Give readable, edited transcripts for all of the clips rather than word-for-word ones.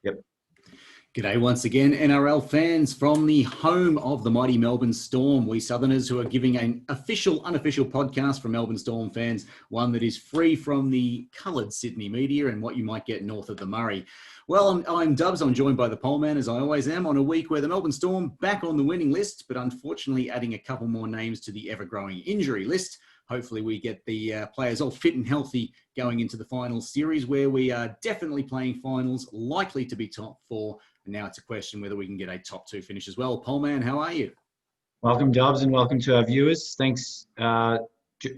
Yep. G'day once again, NRL fans from the home of the mighty Melbourne Storm. We Southerners who are giving an official, unofficial podcast from Melbourne Storm fans, one that is free from the coloured Sydney media and what you might get north of the Murray. Well, I'm Dubs. I'm joined by the pole man, as I always am, on a week where the Melbourne Storm back on the winning list, but unfortunately adding a couple more names to the ever-growing injury list. Hopefully we get the players all fit and healthy going into the finals series, where we are definitely playing finals, likely to be top four. And now it's a question whether we can get a top two finish as well. Poleman, how are you? Welcome, Dubs, and welcome to our viewers. Thanks for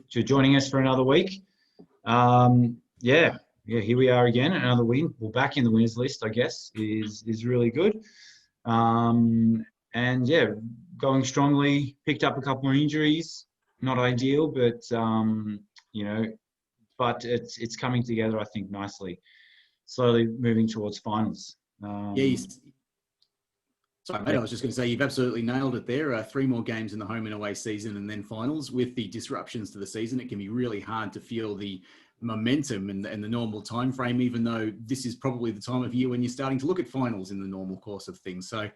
joining us for another week. Here we are again, another win. We're back in the winners list, I guess, is really good. Going strongly. Picked up a couple more injuries. Not ideal, but but it's coming together, I think, nicely. Slowly moving towards finals. Sorry, mate, I was just going to say you've absolutely nailed it there. 3 more games in the home and away season and then finals. With the disruptions to the season, it can be really hard to feel the momentum and the normal time frame, even though this is probably the time of year when you're starting to look at finals in the normal course of things. So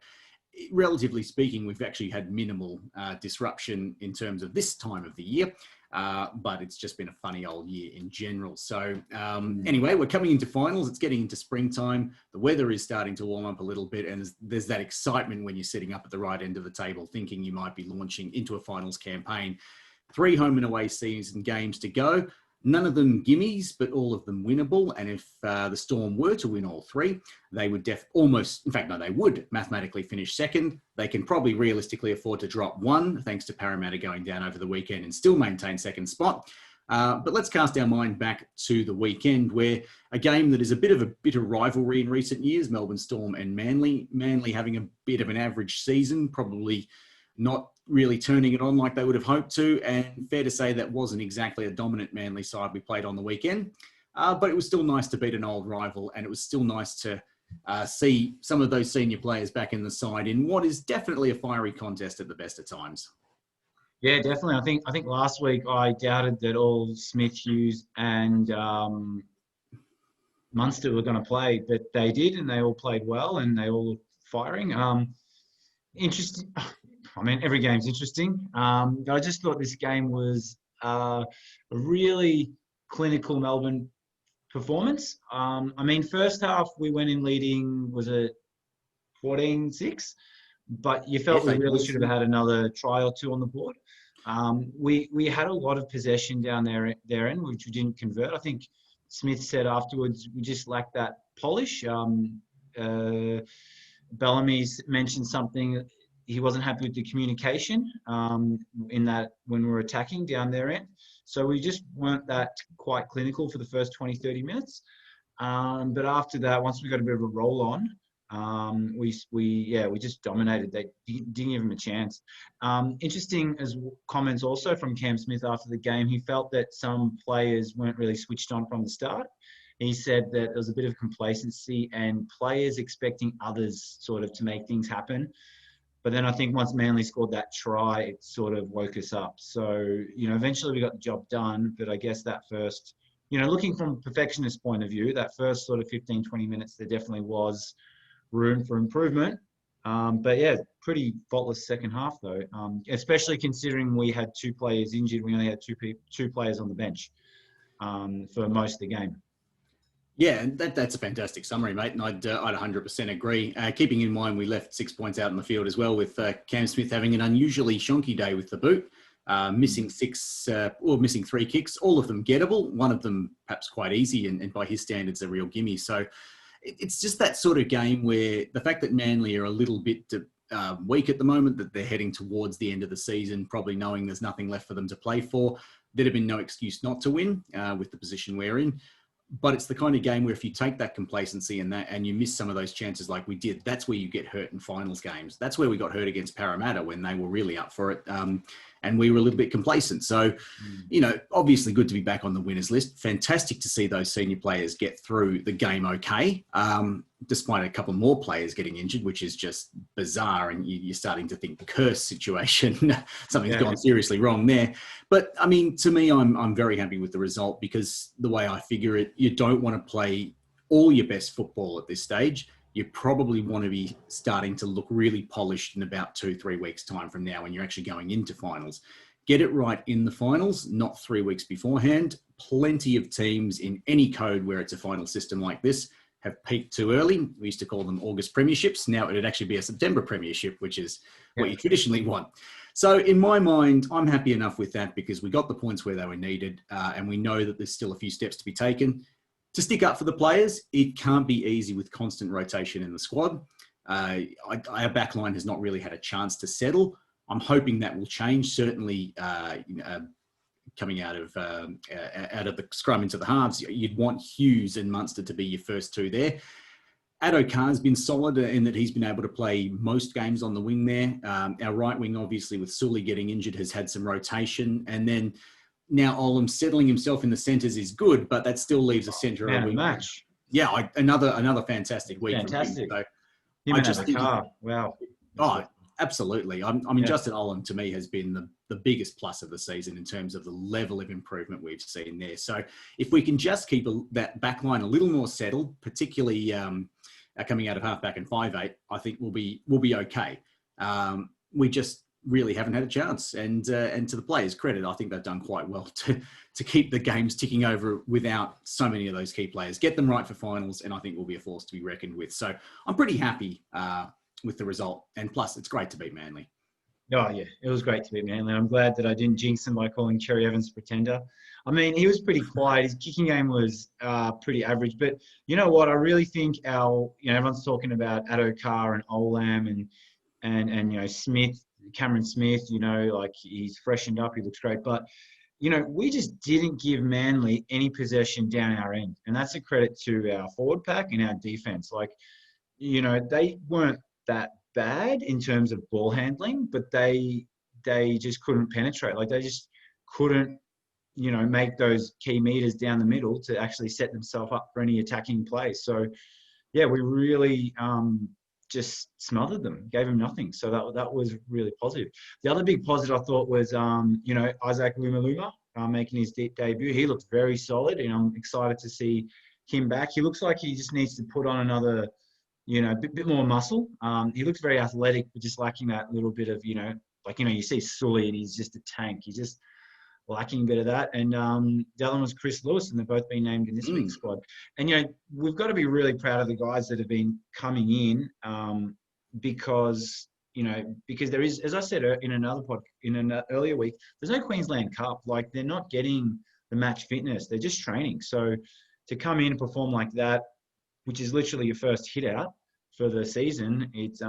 relatively speaking, we've actually had minimal disruption in terms of this time of the year, but it's just been a funny old year in general. So anyway, we're coming into finals. It's getting into springtime. The weather is starting to warm up a little bit, and there's that excitement when you're sitting up at the right end of the table thinking you might be launching into a finals campaign. 3 home and away season games to go. None of them gimmies, but all of them winnable. And if the Storm were to win all 3, they would they would mathematically finish second. They can probably realistically afford to drop 1, thanks to Parramatta going down over the weekend, and still maintain second spot. But let's cast our mind back to the weekend, where a game that is a bit of a bitter rivalry in recent years, Melbourne Storm and Manly. Manly having a bit of an average season, probably not really turning it on like they would have hoped to, and fair to say that wasn't exactly a dominant Manly side we played on the weekend, but it was still nice to beat an old rival, and it was still nice to see some of those senior players back in the side in what is definitely a fiery contest at the best of times. Yeah, definitely. I think last week I doubted that all Smith, Hughes and Munster were going to play, but they did, and they all played well, and they all looked firing. Interesting. I mean, every game's interesting. But I just thought this game was a really clinical Melbourne performance. First half we went in leading, was it 14-6? But you felt we really should have had another try or 2 on the board. We had a lot of possession down there end, which we didn't convert. I think Smith said afterwards we just lacked that polish. Bellamy's mentioned something. He wasn't happy with the communication in that when we were attacking down their end. So we just weren't that quite clinical for the first 20, 30 minutes. But after that, once we got a bit of a roll on, we just dominated. They didn't give him a chance. Interesting as comments also from Cam Smith after the game. He felt that some players weren't really switched on from the start. He said that there was a bit of complacency and players expecting others sort of to make things happen. But then I think once Manly scored that try, it sort of woke us up. So, eventually we got the job done. But I guess that first, looking from a perfectionist point of view, that first sort of 15, 20 minutes, there definitely was room for improvement. Pretty faultless second half, though, especially considering we had 2 players injured. We only had 2 players on the bench for most of the game. Yeah, and that's a fantastic summary, mate, and I'd 100% agree. Keeping in mind we left 6 points out in the field as well, with Cam Smith having an unusually shonky day with the boot, missing 3 kicks, all of them gettable, one of them perhaps quite easy, and by his standards a real gimme. So it's just that sort of game where the fact that Manly are a little bit weak at the moment, that they're heading towards the end of the season, probably knowing there's nothing left for them to play for, there'd have been no excuse not to win with the position we're in. But it's the kind of game where if you take that complacency and you miss some of those chances like we did, that's where you get hurt in finals games. That's where we got hurt against Parramatta when they were really up for it. And we were a little bit complacent. So, obviously good to be back on the winners list. Fantastic to see those senior players get through the game okay, despite a couple more players getting injured, which is just bizarre. And you're starting to think curse situation, something's gone seriously wrong there. But, I mean, to me, I'm very happy with the result, because the way I figure it, you don't want to play all your best football at this stage. you probably want to be starting to look really polished in about 2-3 weeks' time from now when you're actually going into finals. Get it right in the finals, not 3 weeks beforehand. Plenty of teams in any code where it's a final system like this have peaked too early. We used to call them August premierships. Now it'd actually be a September premiership, which is what you traditionally want. So in my mind, I'm happy enough with that because we got the points where they were needed, and we know that there's still a few steps to be taken. To stick up for the players, it can't be easy with constant rotation in the squad. Our backline has not really had a chance to settle. I'm hoping that will change, certainly coming out of the scrum into the halves. You'd want Hughes and Munster to be your first two there. Addo-Carr's been solid in that he's been able to play most games on the wing there. Our right wing, obviously, with Sully getting injured, has had some rotation. And then now Olam settling himself in the centres is good, but that still leaves a centre of a wing. Match. Yeah, another fantastic week. Fantastic. From him. So Him and Addo-Carr. Wow. Oh, absolutely. I mean, Justin Olam, to me, has been the biggest plus of the season in terms of the level of improvement we've seen there. So if we can just keep that back line a little more settled, particularly coming out of halfback and 5'8", I think we'll be okay. We just really haven't had a chance. And to the players' credit, I think they've done quite well to keep the games ticking over without so many of those key players. Get them right for finals, and I think we'll be a force to be reckoned with. So I'm pretty happy with the result. And plus, it's great to beat Manly. Oh, yeah, it was great to beat Manly. I'm glad that I didn't jinx him by calling Cherry Evans pretender. I mean, he was pretty quiet. His kicking game was pretty average. But you know what? I really think everyone's talking about Addo-Carr and Olam and Smith, Cameron Smith, like he's freshened up. He looks great. But, we just didn't give Manly any possession down our end. And that's a credit to our forward pack and our defense. They weren't that bad in terms of ball handling, but they just couldn't penetrate. They just couldn't, make those key meters down the middle to actually set themselves up for any attacking plays. So, yeah, we really just smothered them, gave them nothing. So that was really positive. The other big positive I thought was, Isaac Lumaluma making his debut. He looked very solid, and I'm excited to see him back. He looks like he just needs to put on another bit more muscle. He looks very athletic, but just lacking that little bit of, you see Sully and he's just a tank. He's just lacking a bit of that. And the other one was Chris Lewis, and they've both been named in this week's squad. And, we've got to be really proud of the guys that have been coming in because there is, as I said in an earlier week, there's no Queensland Cup. They're not getting the match fitness. They're just training. So to come in and perform like that, which is literally your first hit out for the season, it's,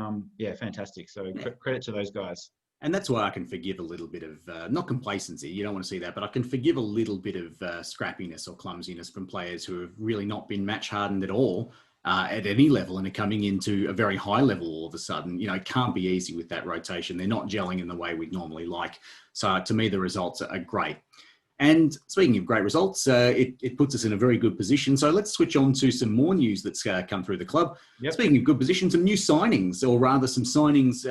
fantastic. So credit to those guys. And that's why I can forgive a little bit of, not complacency, you don't want to see that, but I can forgive a little bit of scrappiness or clumsiness from players who have really not been match hardened at all at any level and are coming into a very high level all of a sudden. It can't be easy with that rotation. They're not gelling in the way we'd normally like. So to me, the results are great. And speaking of great results, it puts us in a very good position. So let's switch on to some more news that's come through the club. Yep. Speaking of good position, some new signings, or rather some signings,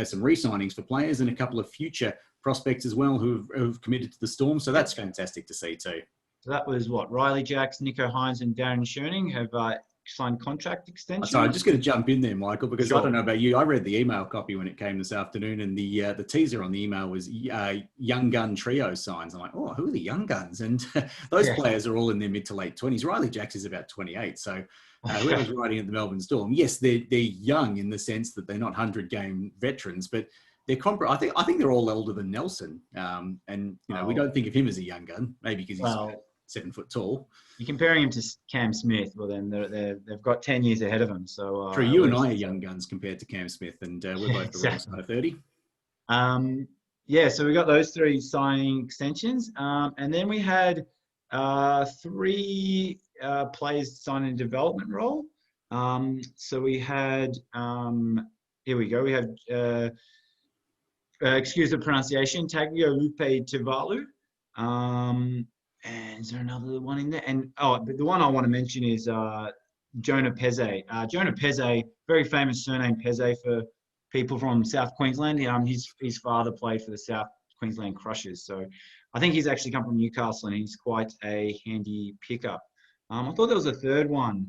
some re-signings for players and a couple of future prospects as well who've committed to the Storm. So that's fantastic to see too. So that was Riley Jacks, Nico Hines and Darren Schoening have signed contract extensions. So I'm just going to jump in there, Michael, because sure. I don't know about you. I read the email copy when it came this afternoon, and the teaser on the email was Young Gun Trio signs. I'm like, oh, who are the Young Guns? And those players are all in their mid to late 20s. Riley Jacks is about 28. So whoever's writing at the Melbourne Storm, yes, they're young in the sense that they're not 100-game veterans, but they're I think they're all older than Nelson. We don't think of him as a young gun, maybe because he's 7 foot tall. You're comparing him to Cam Smith. Well, then they've got 10 years ahead of them. So true, you and I are young guns compared to Cam Smith, and we're both exactly. Around 30. So we got those three signing extensions, and then we had 3 players signing a development role. So we had here we go. We have excuse the pronunciation, Tagliolupe Tuvalu. And is there another one in there? And the one I want to mention is Jonah Peze. Jonah Peze, very famous surname Peze for people from South Queensland. His father played for the South Queensland Crushers. So I think he's actually come from Newcastle, and he's quite a handy pickup. I thought there was a third one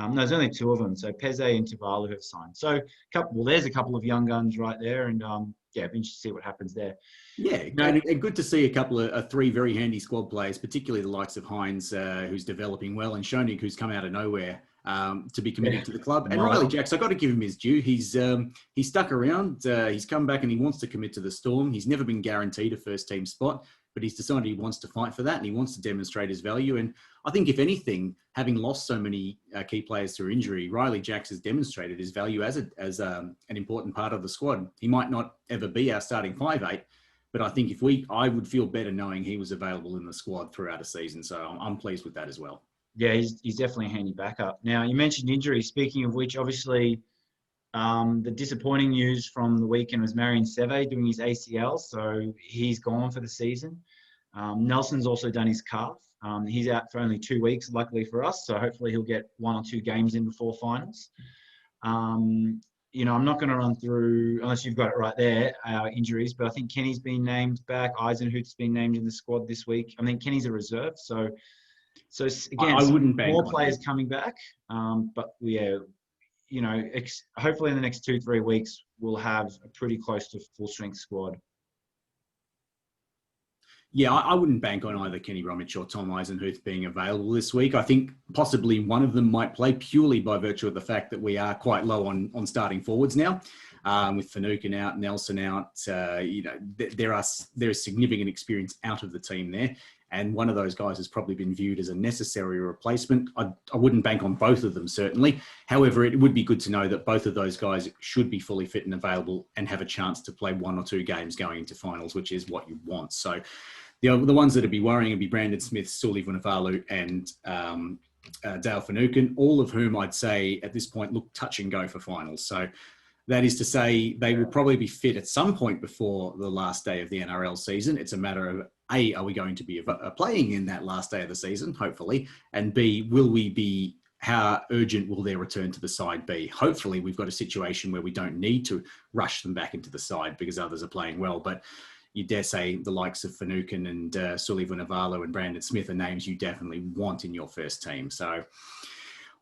No, there's only two of them. So Peze and Tavalu have signed. So, there's a couple of young guns right there, and yeah, it'd be interesting to see what happens there. Yeah, and good to see a couple of three very handy squad players, particularly the likes of Hines, who's developing well, and Schoenig, who's come out of nowhere to be committed to the club. And Riley Jacks, I got to give him his due. He's stuck around. He's come back and he wants to commit to the Storm. He's never been guaranteed a first team spot, but he's decided he wants to fight for that and he wants to demonstrate his value. And I think, if anything, having lost so many key players through injury, Riley Jacks has demonstrated his value as an important part of the squad. He might not ever be our starting 5'8", but I think I would feel better knowing he was available in the squad throughout a season. So I'm pleased with that as well. Yeah, he's definitely a handy backup. Now, you mentioned injury. Speaking of which, obviously, the disappointing news from the weekend was Marion Seve doing his ACL, so he's gone for the season. Nelson's also done his calf. He's out for only 2 weeks, luckily for us, so hopefully he'll get 1 or 2 games in before finals. I'm not going to run through, unless you've got it right there, our injuries, but I think Kenny's been named back. Eisenhuth's been named in the squad this week. I mean, Kenny's a reserve, so again, I wouldn't bank more players coming back. But yeah, hopefully in the next 2-3 weeks, we'll have a pretty close to full strength squad. Yeah, I wouldn't bank on either Kenny Bromwich or Tom Eisenhuth being available this week. I think possibly one of them might play purely by virtue of the fact that we are quite low on starting forwards now. With Finucane out, Nelson out, there is significant experience out of the team there. And one of those guys has probably been viewed as a necessary replacement. I wouldn't bank on both of them, certainly. However, it would be good to know that both of those guys should be fully fit and available and have a chance to play 1 or 2 games going into finals, which is what you want. So the ones that would be worrying would be Brandon Smith, Suli Vunivalu, and Dale Finucane, all of whom I'd say at this point look touch and go for finals. So that is to say, they will probably be fit at some point before the last day of the NRL season. It's a matter of, A, are we going to be playing in that last day of the season, hopefully? And B, how urgent will their return to the side be? Hopefully, we've got a situation where we don't need to rush them back into the side because others are playing well. But you dare say the likes of Finucane and Suli Vunivalu and Brandon Smith are names you definitely want in your first team. So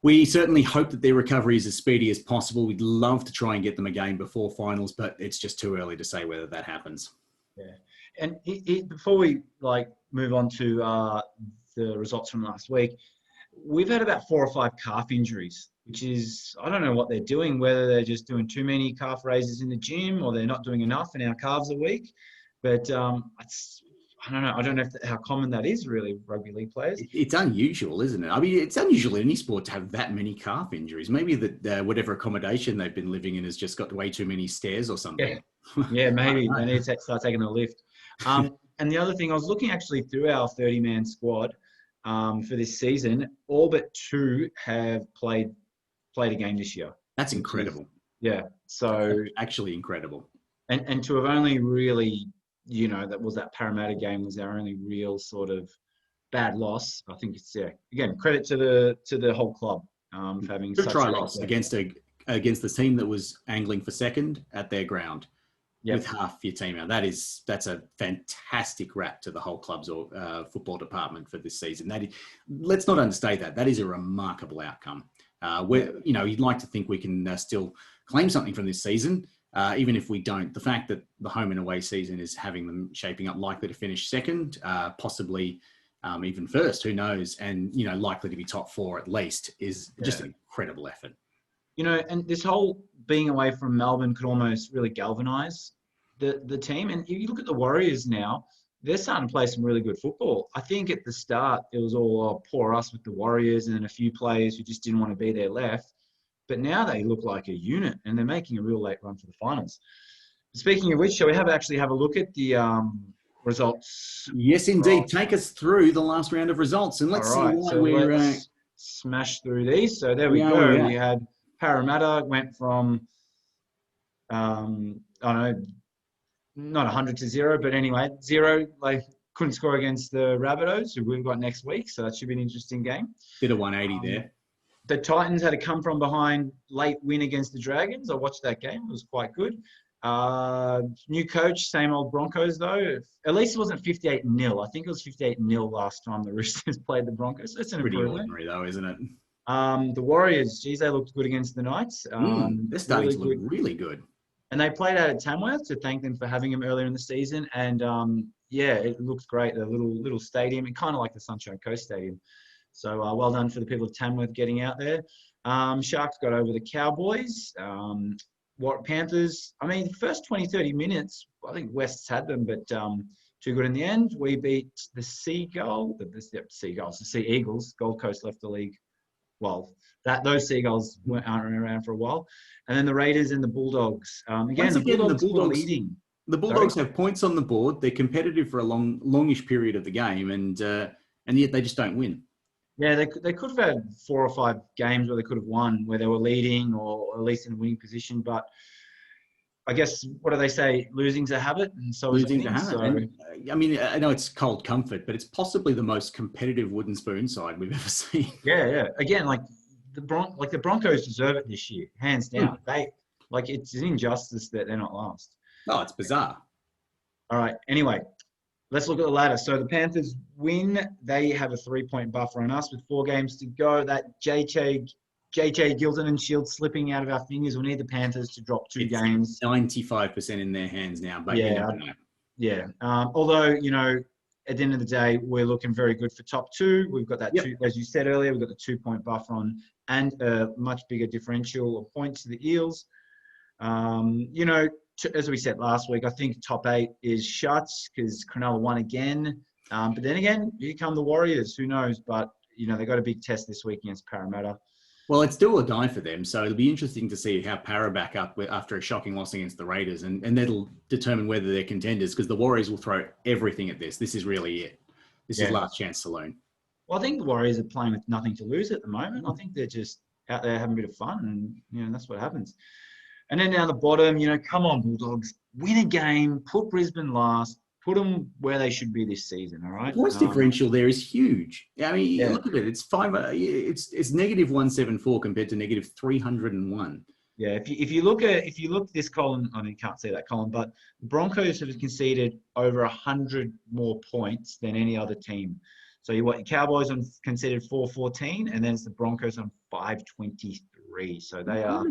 we certainly hope that their recovery is as speedy as possible. We'd love to try and get them a game before finals, but it's just too early to say whether that happens. Yeah. And before we move on to the results from last week, we've had about 4 or 5 calf injuries, which is, I don't know what they're doing, whether they're just doing too many calf raises in the gym or they're not doing enough and our calves are weak. But I don't know. I don't know how common that is, really, rugby league players. It's unusual, isn't it? I mean, it's unusual in any sport to have that many calf injuries. Maybe that whatever accommodation they've been living in has just got way too many stairs or something. Yeah, maybe they need to start taking a lift. And the other thing, I was looking actually through our 30-man squad for this season. All but 2 have played a game this year. That's incredible. Yeah. So that's actually incredible. And to have only really, that Parramatta game was our only real sort of bad loss. I think it's, again, credit to the whole club for having such a try loss against the team that was angling for second at their ground. With half your team out. That's a fantastic wrap to the whole club's football department for this season. Let's not understate that. That is a remarkable outcome. You'd like to think we can still claim something from this season, even if we don't. The fact that the home and away season is having them shaping up likely to finish second, possibly even first, who knows, and likely to be top 4 at least, is just an incredible effort. And this whole being away from Melbourne could almost really galvanise the team. And if you look at the Warriors now, they're starting to play some really good football. I think at the start, it was all poor us with the Warriors and then a few players who just didn't want to be there left. But now they look like a unit and they're making a real late run for the finals. Speaking of which, shall we have a look at the results? Yes, indeed. Take us through the last round of results and let's see why we're... smash through these. So there we go. We had Parramatta went from, not 100 to 0, but anyway, 0, couldn't score against the Rabbitohs, who we've got next week. So that should be an interesting game. Bit of 180 there. The Titans had a come from behind late win against the Dragons. I watched that game. It was quite good. New coach, same old Broncos, though. At least it wasn't 58-0. I think it was 58-0 last time the Roosters played the Broncos. That's an pretty improvement. ordinary, though, isn't it? The Warriors, geez, they looked good against the Knights. They're starting Really to look good. really good. And they played out at Tamworth, to thank them for having them earlier in the season. And yeah, it looks great. The little stadium, and kind of like the Sunshine Coast Stadium. So well done for the people of Tamworth getting out there. Sharks got over the Cowboys. What Panthers? I mean, the first 20, 30 minutes, I think West's had them, but too good in the end. We beat the Sea Eagles. Gold Coast left the league. Well, those Seagulls aren't around for a while. And then the Raiders and the Bulldogs. Once The again, Bulldogs were leading. The Bulldogs have points on the board. They're competitive for a longish period of the game, and yet they just don't win. Yeah, they could have had 4 or 5 games where they could have won, where they were leading or at least in a winning position. But I guess, what do they say? Losing's a habit, and so is winning. So, and, I mean, I know it's cold comfort, but it's possibly the most competitive wooden spoon side we've ever seen. Yeah. Again, the Broncos deserve it this year, hands down. It's an injustice that they're not last. Oh, it's bizarre. All right. Anyway, let's look at the ladder. So the Panthers win. They have a 3-point buffer on us with 4 games to go. That JJ Gilton and Shield slipping out of our fingers. We need the Panthers to drop 2 games. 95% in their hands now, but you never know. Yeah. Although, at the end of the day, we're looking very good for top 2. We've got that 2, as you said earlier, we've got the 2-point buffer on and a much bigger differential of points to the Eels. As we said last week, I think top 8 is shut because Cronulla won again. But then again, here come the Warriors. Who knows? But, they got a big test this week against Parramatta. Well, it's still a die for them, so it'll be interesting to see how Para back up after a shocking loss against the Raiders, and that'll determine whether they're contenders, because the Warriors will throw everything at this. This is really it. This is last chance saloon. Well, I think the Warriors are playing with nothing to lose at the moment. I think they're just out there having a bit of fun, and that's what happens. And then down the bottom, come on, Bulldogs, win a game, put Brisbane last, put them where they should be this season. All right. The points differential there is huge. I mean, look at it. It's it's negative 174 compared to negative 301. Yeah. If you look at this column, I mean, you can't see that column, but the Broncos have conceded over 100 more points than any other team. So your Cowboys on conceded 414, and then it's the Broncos on 523. So they are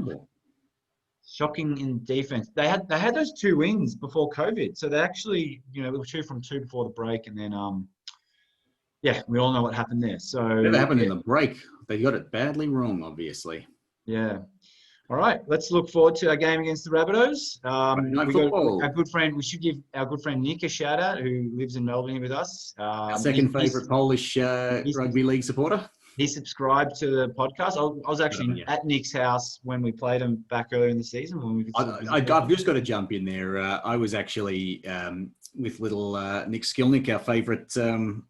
shocking in defense. They had those 2 wins before COVID, so they actually, they were 2 from 2 before the break, and then we all know what happened there. So whatever happened in the break, they got it badly wrong, obviously. Yeah. All right, let's look forward to our game against the Rabbitohs. Our good friend. We should give our good friend Nick a shout out, who lives in Melbourne here with us. Our second favourite Polish rugby league supporter. He subscribed to the podcast. I was actually at Nick's house when we played him back earlier in the season. I've just got to jump in there. I was actually with little Nick Skilnick, our favourite second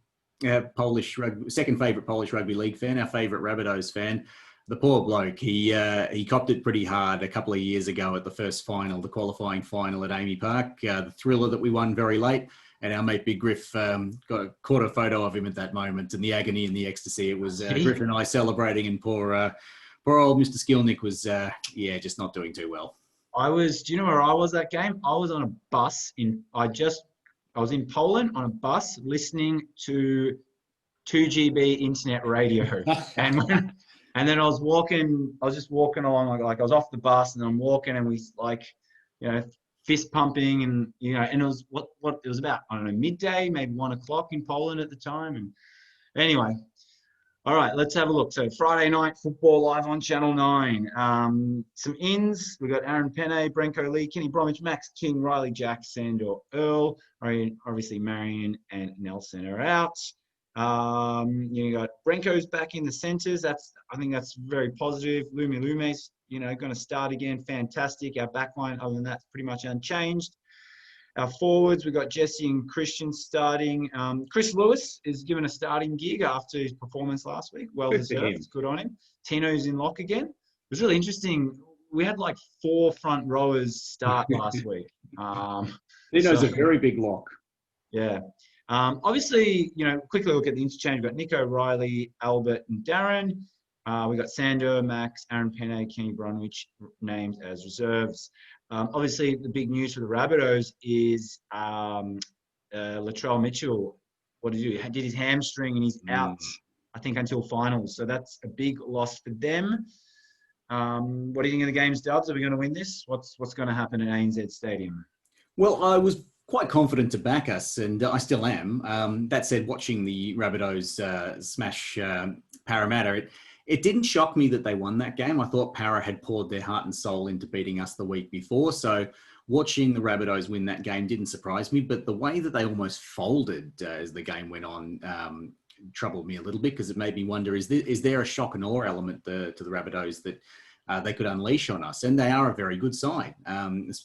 favourite Polish rugby league fan, our favourite Rabbitohs fan. The poor bloke, he copped it pretty hard a couple of years ago at the first final, the qualifying final at Amy Park, the thriller that we won very late. And our mate Big Griff caught a photo of him at that moment, and the agony and the ecstasy. It was Griff and I celebrating, and poor old Mr. Skilnick was just not doing too well. Do you know where I was that game? I was on a bus I was in Poland on a bus listening to 2GB internet radio, and then I was just walking along, like I was off the bus, and I'm walking, and we fist pumping, and and it was what it was about, I don't know, midday, maybe 1 o'clock in Poland at the time. And anyway, all right, let's have a look. So Friday night football live on Channel 9. Some ins. We got Aaron Penne, Brenko Lee, Kenny Bromwich, Max King, Riley Jack, Sandor Earl. Obviously Marion and Nelson are out. You got Brenko's back in the centres. I think that's very positive. Lume's going to start again. Fantastic. Our backline, other than that, pretty much unchanged. Our forwards, we've got Jesse and Christian starting. Chris Lewis is given a starting gig after his performance last week. Well deserved. It's good on him. Tino's in lock again. It was really interesting. We had 4 front rowers start last week. Tino's a very big lock. Yeah. Obviously, quickly look at the interchange. We've got Nico, Riley, Albert, and Darren. We got Sandor, Max, Aaron Penne, Kenny Bromwich named as reserves. Obviously, the big news for the Rabbitohs is Latrell Mitchell. What did he do? He did his hamstring, and he's out. I think, until finals. So that's a big loss for them. What do you think of the games, Dubs? Are we going to win this? What's going to happen at ANZ Stadium? Well, I was quite confident to back us, and I still am. That said, watching the Rabbitohs smash Parramatta, it didn't shock me that they won that game. I thought Para had poured their heart and soul into beating us the week before. So watching the Rabbitohs win that game didn't surprise me, but the way that they almost folded as the game went on troubled me a little bit, because it made me wonder, is there a shock and awe element to the Rabbitohs that they could unleash on us? And they are a very good side.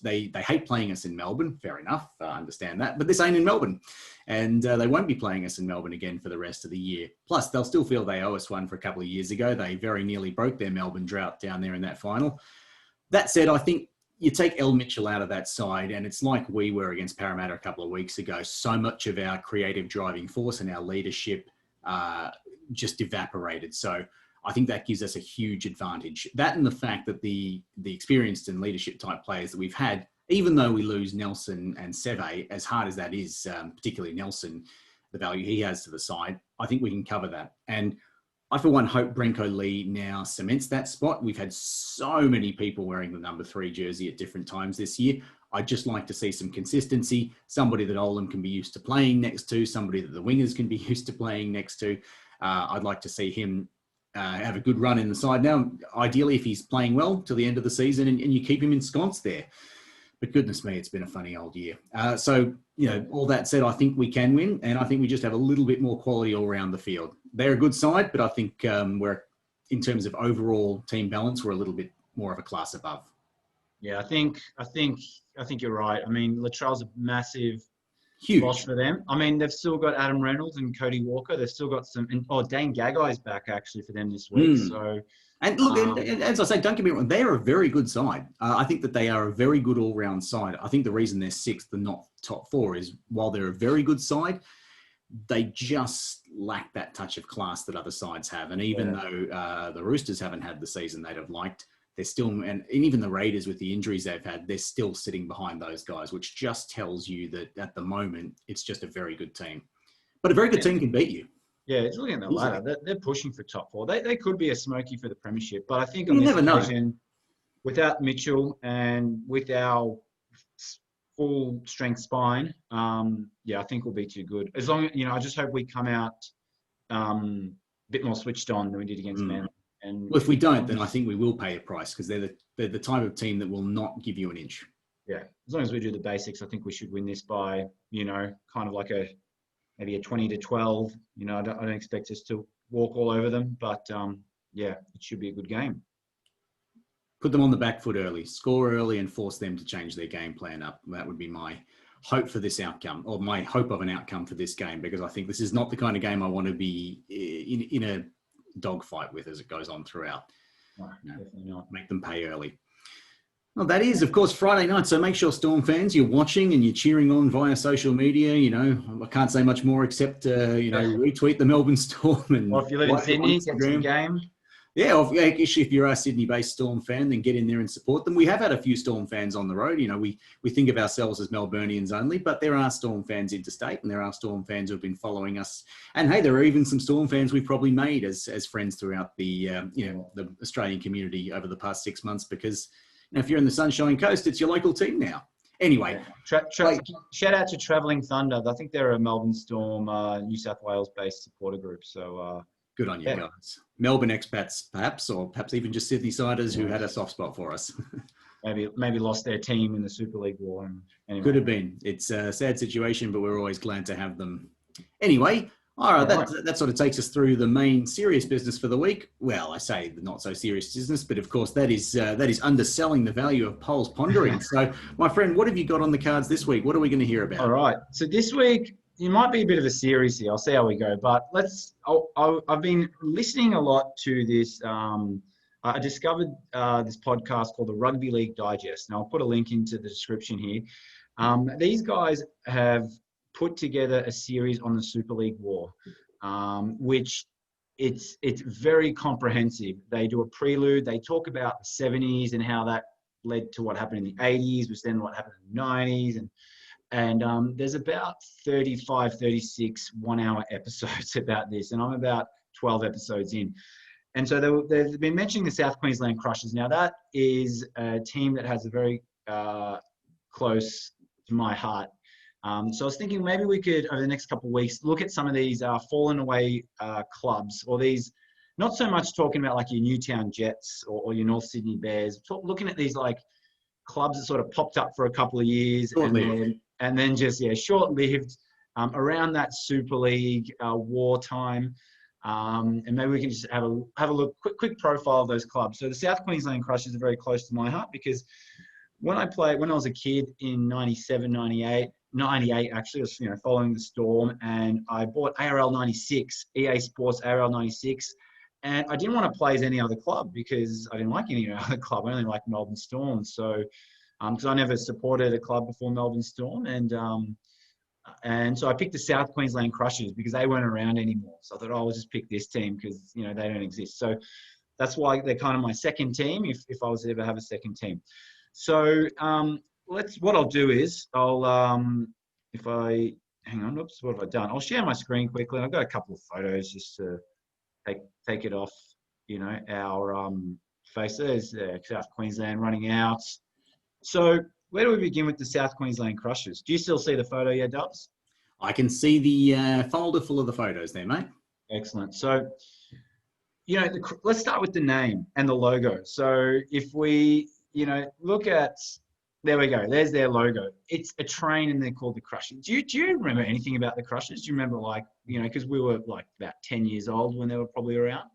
They hate playing us in Melbourne. Fair enough. I understand that. But this ain't in Melbourne. And they won't be playing us in Melbourne again for the rest of the year. Plus, they'll still feel they owe us one for a couple of years ago. They very nearly broke their Melbourne drought down there in that final. That said, I think you take El Mitchell out of that side, and it's like we were against Parramatta a couple of weeks ago. So much of our creative driving force and our leadership just evaporated. So I think that gives us a huge advantage. That and the fact that the experienced and leadership type players that we've had, even though we lose Nelson and Seve, as hard as that is, particularly Nelson, the value he has to the side, I think we can cover that. And I, for one, hope Brenko Lee now cements that spot. We've had so many people wearing the number 3 jersey at different times this year. I'd just like to see some consistency, somebody that Olam can be used to playing next to, somebody that the wingers can be used to playing next to. I'd like to see him have a good run in the side now. Ideally, if he's playing well till the end of the season and you keep him ensconced there. But goodness me, it's been a funny old year. So, all that said, I think we can win, and I think we just have a little bit more quality all around the field. They're a good side, but I think we're, in terms of overall team balance, we're a little bit more of a class above. Yeah, I think you're right. I mean, Latrell's a massive Huge loss for them. I mean, they've still got Adam Reynolds and Cody Walker. They've still got some. Dane Gagai's back actually for them this week. So, and look, and as I say, don't get me wrong, they are a very good side. I think that they are a very good all-round side. I think the reason they're 6th and not top 4 is, while they're a very good side, they just lack that touch of class that other sides have. And even though the Roosters haven't had the season they'd have liked, they're still, and even the Raiders with the injuries they've had, they're still sitting behind those guys, which just tells you that at the moment, it's just a very good team. But a very good team can beat you. Yeah, it's looking at the ladder. They're pushing for top 4. They could be a smoky for the premiership, but I think on this occasion, without Mitchell and with our full strength spine, I think we'll be too good. As long as, I just hope we come out a bit more switched on than we did against Manly. And well, if we don't, then I think we will pay a price, because they're the type of team that will not give you an inch. Yeah, as long as we do the basics, I think we should win this by, kind of like maybe a 20-12. I don't expect us to walk all over them, but it should be a good game. Put them on the back foot early, score early, and force them to change their game plan up. That would be my hope for this outcome, or my hope of an outcome for this game, because I think this is not the kind of game I want to be in a dogfight with as it goes on throughout. Definitely not. Make them pay early. Well, that is, of course, Friday night. So make sure, Storm fans, you're watching and you're cheering on via social media. I can't say much more except, retweet the Melbourne Storm. And if you live in Sydney, get to the game. Yeah, actually, if you're a Sydney-based Storm fan, then get in there and support them. We have had a few Storm fans on the road. We think of ourselves as Melburnians only, but there are Storm fans interstate, and there are Storm fans who have been following us. And hey, there are even some Storm fans we've probably made as friends throughout the the Australian community over the past 6 months, because if you're in the Sunshine Coast, it's your local team now. Anyway, shout out to Travelling Thunder. I think they're a Melbourne Storm, New South Wales-based supporter group. So. Good on you guys. Melbourne expats, perhaps, or perhaps even just Sydney-siders who had a soft spot for us. maybe lost their team in the Super League war. Anyway. Could have been. It's a sad situation, but we're always glad to have them. Anyway, all right, that sort of takes us through the main serious business for the week. Well, I say the not so serious business, but of course that is underselling the value of Poles pondering. So, my friend, what have you got on the cards this week? What are we going to hear about? All right. So this week, it might be a bit of a series here. I'll see how we go. But I've been listening a lot to this. I discovered this podcast called the Rugby League Digest. And I'll put a link into the description here. These guys have put together a series on the Super League war, which it's very comprehensive. They do a prelude. They talk about the 70s and how that led to what happened in the 80s, which then what happened in the 90s. And there's about 35, 36 one-hour episodes about this. And I'm about 12 episodes in. And so they've been mentioning the South Queensland Crushers. Now, that is a team that has a very close to my heart. So I was thinking maybe we could, over the next couple of weeks, look at some of these fallen away clubs, or these, not so much talking about like your Newtown Jets or your North Sydney Bears, looking at these like clubs that sort of popped up for a couple of years and then just, short-lived around that Super League wartime. And maybe we can just have a look, quick profile of those clubs. So the South Queensland Crushers are very close to my heart because when I was a kid in 97, 98 actually, I was following the Storm, and I bought ARL 96, EA Sports ARL 96, and I didn't want to play as any other club because I didn't like any other club. I only liked Melbourne Storm. So, because I never supported a club before Melbourne Storm, and so I picked the South Queensland Crushers because they weren't around anymore. So I thought, I'll just pick this team because they don't exist. So that's why they're kind of my second team if I was to ever have a second team. So what I'll do is if I hang on, oops, what have I done? I'll share my screen quickly. I've got a couple of photos just to take it off, our face. There's South Queensland running out. So where do we begin with the South Queensland Crushers? Do you still see the photo yet, Dubs? I can see the folder full of the photos there, mate. Excellent. So, let's start with the name and the logo. So if we, look at, there we go. There's their logo. It's a train and they're called the Crushers. Do you remember anything about the Crushers? Do you remember because we were like about 10 years old when they were probably around?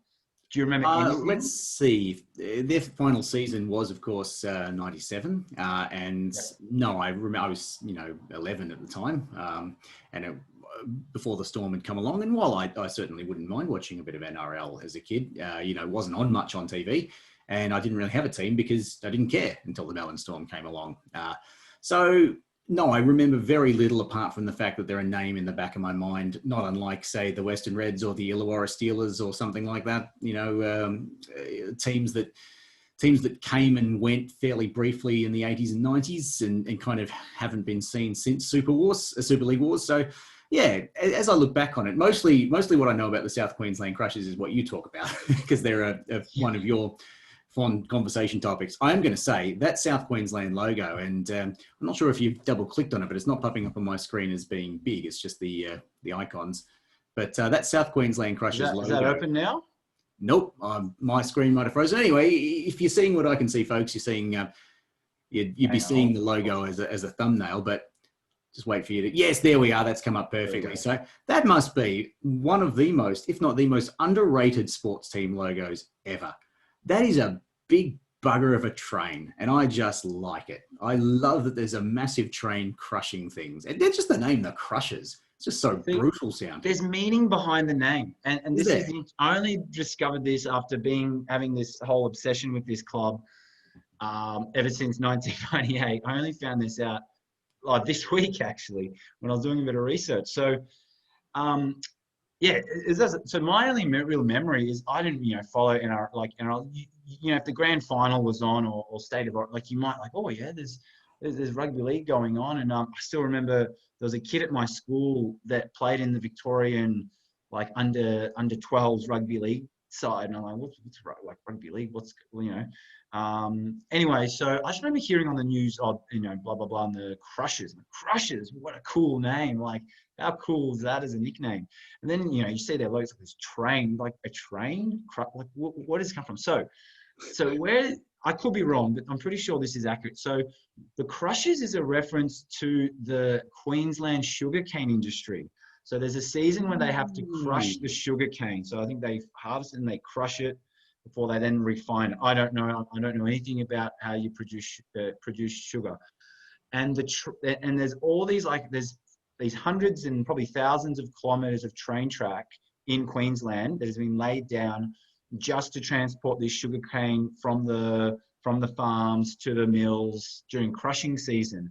Do you remember anything? Let's see. Their final season was, of course, 97. And no, I remember I was, 11 at the time. Before the Storm had come along. And while I certainly wouldn't mind watching a bit of NRL as a kid, wasn't on much on TV. And I didn't really have a team because I didn't care until the Melbourne Storm came along. So, no, I remember very little apart from the fact that they're a name in the back of my mind, not unlike, say, the Western Reds or the Illawarra Steelers or something like that. Teams that came and went fairly briefly in the 80s and 90s and kind of haven't been seen since Super League Wars. So, yeah, as I look back on it, mostly what I know about the South Queensland Crushers is what you talk about because they're one of your fond conversation topics. I am going to say that South Queensland logo, and I'm not sure if you've double clicked on it, but it's not popping up on my screen as being big. It's just the icons. But that South Queensland Crushers logo. Is that open now? Nope. My screen might have frozen. Anyway, if you're seeing what I can see, folks, you're seeing, you'd be seeing the logo as a thumbnail, but just wait for you to, yes, there we are. That's come up perfectly. So that must be one of the most, if not the most underrated sports team logos ever. That is a big bugger of a train, and I just like it. I love that there's a massive train crushing things. And they're just the name, the Crushers. It's just so brutal sounding. There's meaning behind the name. And this is, I only discovered this after having this whole obsession with this club ever since 1998. I only found this out this week, actually, when I was doing a bit of research. So, so my only real memory is I didn't, follow NRL, if the grand final was on or state of, you might there's rugby league going on. And I still remember there was a kid at my school that played in the Victorian, under 12s rugby league side. And I'm like, what's rugby league? Anyway, so I just remember hearing on the news, blah, blah, blah, and the Crushers. The Crushers, what a cool name. How cool is that as a nickname? And then, you see their logos, this train, like a train? What does it come from? So where, I could be wrong, but I'm pretty sure this is accurate. So the Crushers is a reference to the Queensland sugarcane industry. So there's a season when they have to crush the sugarcane. So I think they harvest and they crush it before they then refine it. I don't know anything about how you produce sugar. And there's all these, there's these hundreds and probably thousands of kilometers of train track in Queensland that has been laid down just to transport this sugarcane from the farms to the mills during crushing season.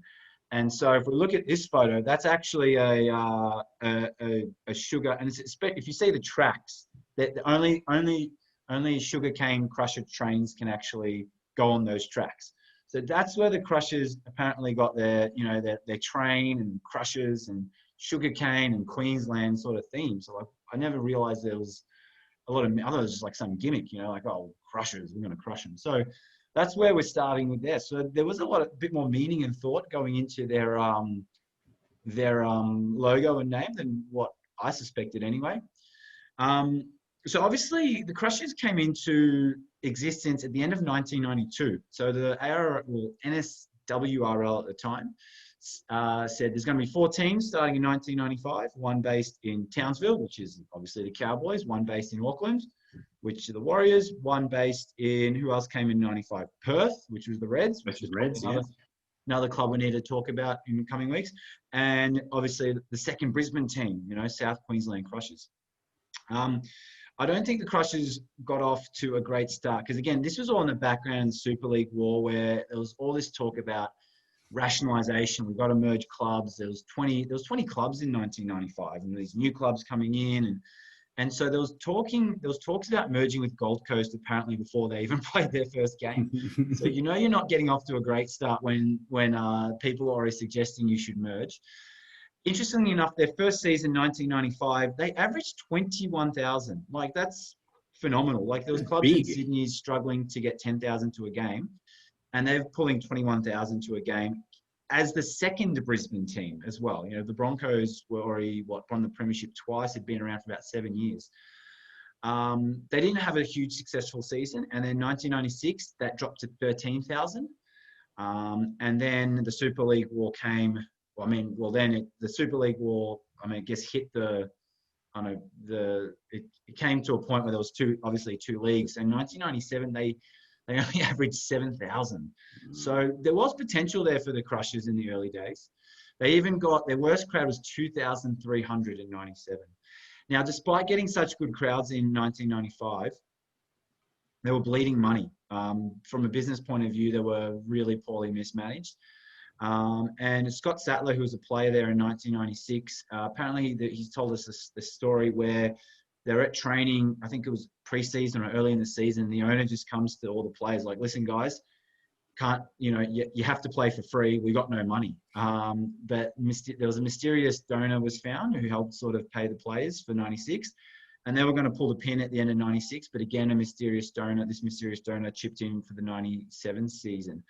And so if we look at this photo, that's actually a sugar, and if you see the tracks, that only sugarcane crusher trains can actually go on those tracks. So that's where the Crushers apparently got their train and crushers and sugarcane and Queensland sort of theme. So I never realized there was I thought it was just like some gimmick, like, oh, Crushers, we're going to crush them. So that's where we're starting with there. So there was a bit more meaning and thought going into their logo and name than what I suspected anyway. So obviously the Crushers came into existence at the end of 1992. So the NSWRL at the time said there's going to be 4 teams starting in 1995, one based in Townsville, which is obviously the Cowboys, one based in Auckland, which are the Warriors, one based in, who else came in 95? Perth, which was the Reds, which is Reds, another club we need to talk about in the coming weeks. And obviously the second Brisbane team, South Queensland Crushers. I don't think the Crushers got off to a great start because, again, this was all in the background of the Super League war where there was all this talk about rationalisation. We've got to merge clubs. There was 20 clubs in 1995 and these new clubs coming in. And so there was talks about merging with Gold Coast apparently before they even played their first game. So you're not getting off to a great start when people are already suggesting you should merge. Interestingly enough, their first season, 1995, they averaged 21,000. Like, that's phenomenal. Like, there was clubs in Sydney struggling to get 10,000 to a game, and they're pulling 21,000 to a game as the second Brisbane team as well. The Broncos were already, won the premiership twice, had been around for about 7 years. They didn't have a huge successful season, and then 1996, that dropped to 13,000. And then the Super League war came. The Super League war, I guess hit it came to a point where there was two leagues. And 1997, they only averaged 7,000. So there was potential there for the Crushers in the early days. They even got, their worst crowd was 2,397. Now, despite getting such good crowds in 1995, they were bleeding money. From a business point of view, they were really poorly mismanaged. And Scott Sattler, who was a player there in 1996, apparently he's told us this story where they're at training. I think it was pre-season or early in the season. The owner just comes to all the players like, listen, guys, you have to play for free. We got no money. But there was a mysterious donor was found who helped sort of pay the players for 96. And they were going to pull the pin at the end of 96. But again, this mysterious donor chipped in for the 97 season.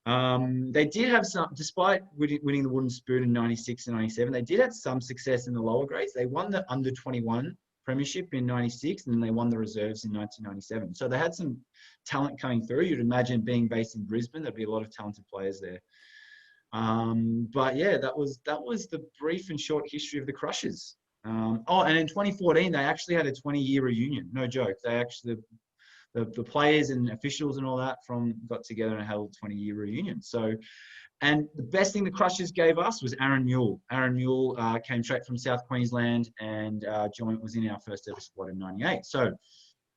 They did have some, despite winning the Wooden Spoon in 96 and 97, they did have some success in the lower grades. They won the under 21 premiership in 96 and then they won the reserves in 1997. So they had some talent coming through. You'd imagine being based in Brisbane, there'd be a lot of talented players there. But yeah, that was the brief and short history of the Crushers. And in 2014, they actually had a 20-year reunion. No joke. They actually, the players and officials and all that got together and held a 20-year reunion. So, and the best thing the Crushers gave us was Aaron Mule. Aaron Mule came straight from South Queensland and was in our first ever squad in 98. So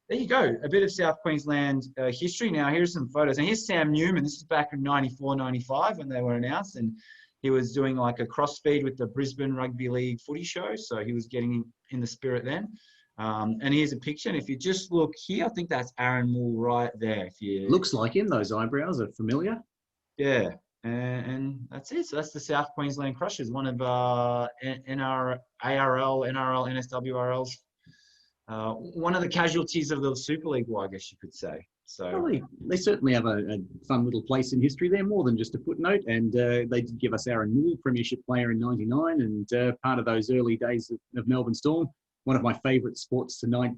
there you go, a bit of South Queensland history. Now, here's some photos. And here's Sam Newman. This is back in 94, 95 when they were announced. And he was doing like a crossfeed with the Brisbane Rugby League footy show. So he was getting in the spirit then. And here's a picture. And if you just look here, I think that's Aaron Moore right there. Looks like him. Those eyebrows are familiar. Yeah. And that's it. So that's the South Queensland Crushers, one of ARL, NRL, NSWRL's, one of the casualties of the Super League war, I guess you could say. So well, they certainly have a fun little place in history. They're more than just a footnote. And they did give us Aaron Moore, premiership player in 99 and part of those early days of Melbourne Storm. One of my favourite Sports Tonight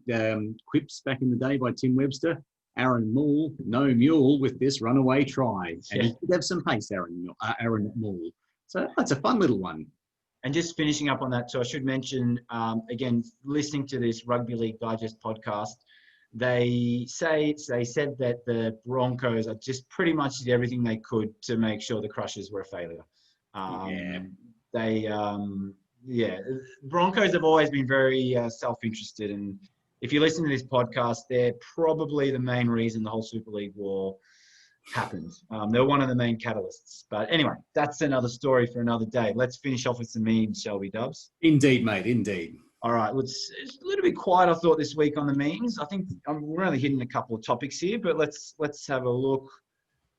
quips back in the day by Tim Webster. Aaron Moore, no mule with this runaway try. And he did have some pace, Aaron Moore. So that's a fun little one. And just finishing up on that, so I should mention, again, listening to this Rugby League Digest podcast, they said that the Broncos are just pretty much did everything they could to make sure the Crushers were a failure. Broncos have always been very self-interested, and if you listen to this podcast, they're probably the main reason the whole Super League war happened. They're one of the main catalysts. But anyway, that's another story for another day. Let's finish off with some memes, shall we, Dubs? Indeed, mate, indeed. All right, it's a little bit quiet, I thought, this week on the memes. I think we're only hitting a couple of topics here, but let's have a look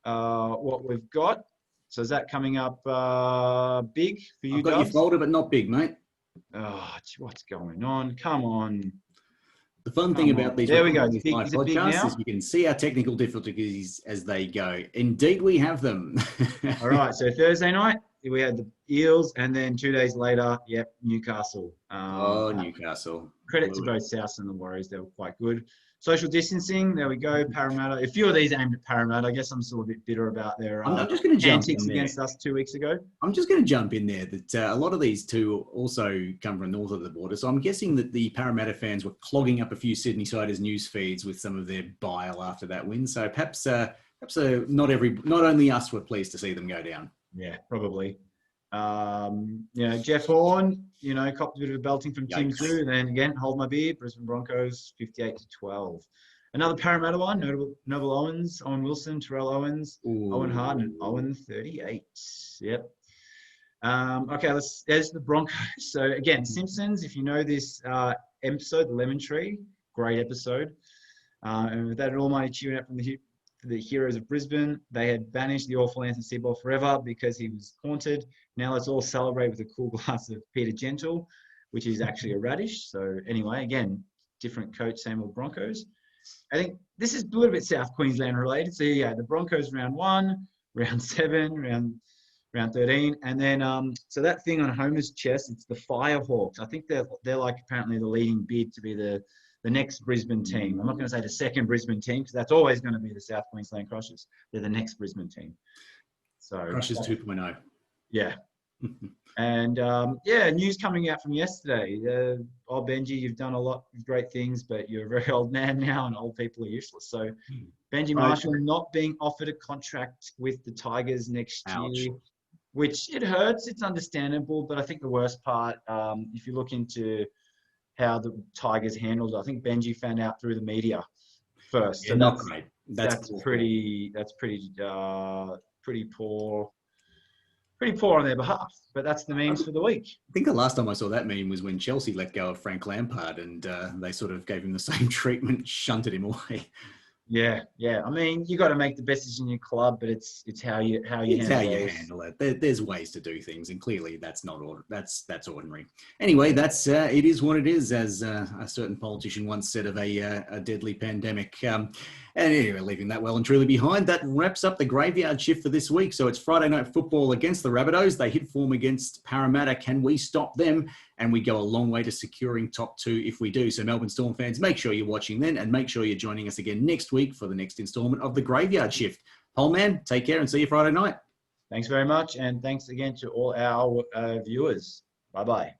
what we've got. So is that coming up big for you, I've got Dubs? your folder, but not big, mate. Oh, what's going on? Come on. The fun thing about these There we go. live Is it big podcasts now? is we can see our technical difficulties as they go. Indeed, we have them. All right. So Thursday night, we had the Eels, and then 2 days later, yep, Newcastle. Oh, Newcastle. Credit to Blew it. both Souths and the Warriors. They were quite good. Social distancing, there we go. Parramatta. A few of these aimed at Parramatta. I guess I'm still a bit bitter about their I'm just going to jump antics in there. against us 2 weeks ago. I'm just going to jump in there that a lot of these two also come from north of the border. So I'm guessing that the Parramatta fans were clogging up a few Sydney Siders news feeds with some of their bile after that win. So perhaps not only us were pleased to see them go down. Yeah, probably. Jeff Horn, copped a bit of a belting from Tim Yikes. Drew. Then again, hold my beer. Brisbane Broncos, 58-12. Another Parramatta one, Noble Owens, Owen Wilson, Terrell Owens, Ooh. Owen Hart, and Owen 38. Yep. Okay, there's the Broncos. So again, Simpsons, if you know this episode, The Lemon Tree, great episode. And with that almighty tune out from the heroes of Brisbane, they had banished the awful Anthony Seibold forever because he was haunted. Now let's all celebrate with a cool glass of Peter Gentle, which is actually a radish. So anyway, again, different coach, same old Broncos. I think this is a little bit South Queensland related. So yeah, the Broncos round 1, round 7, round 13, and then so that thing on Homer's chest, it's the Firehawks. I think they're like apparently the leading bid to be the next Brisbane team. I'm not going to say the second Brisbane team because that's always going to be the South Queensland Crushers. They're the next Brisbane team. So Crushers 2.0. Yeah. And news coming out from yesterday. Benji, you've done a lot of great things, but you're a very old man now, and old people are useless. So Benji Marshall not being offered a contract with the Tigers next year, which it hurts. It's understandable, but I think the worst part, if you look into how the Tigers handled it, I think Benji found out through the media first. Yeah, so not great. That's pretty poor. Pretty poor on their behalf, but that's the memes for the week. I think the last time I saw that meme was when Chelsea let go of Frank Lampard and they sort of gave him the same treatment, shunted him away. Yeah. I mean, you got to make the best decision in your club, but it's how you handle it. There's ways to do things, and clearly that's not that's ordinary. Anyway, that's it is what it is, as a certain politician once said of a deadly pandemic. And anyway, leaving that well and truly behind, that wraps up the graveyard shift for this week. So it's Friday night football against the Rabbitohs. They hit form against Parramatta. Can we stop them? And we go a long way to securing top 2 if we do. So Melbourne Storm fans, make sure you're watching then, and make sure you're joining us again next week for the next instalment of the Graveyard Shift. Poleman, take care and see you Friday night. Thanks very much. And thanks again to all our viewers. Bye-bye.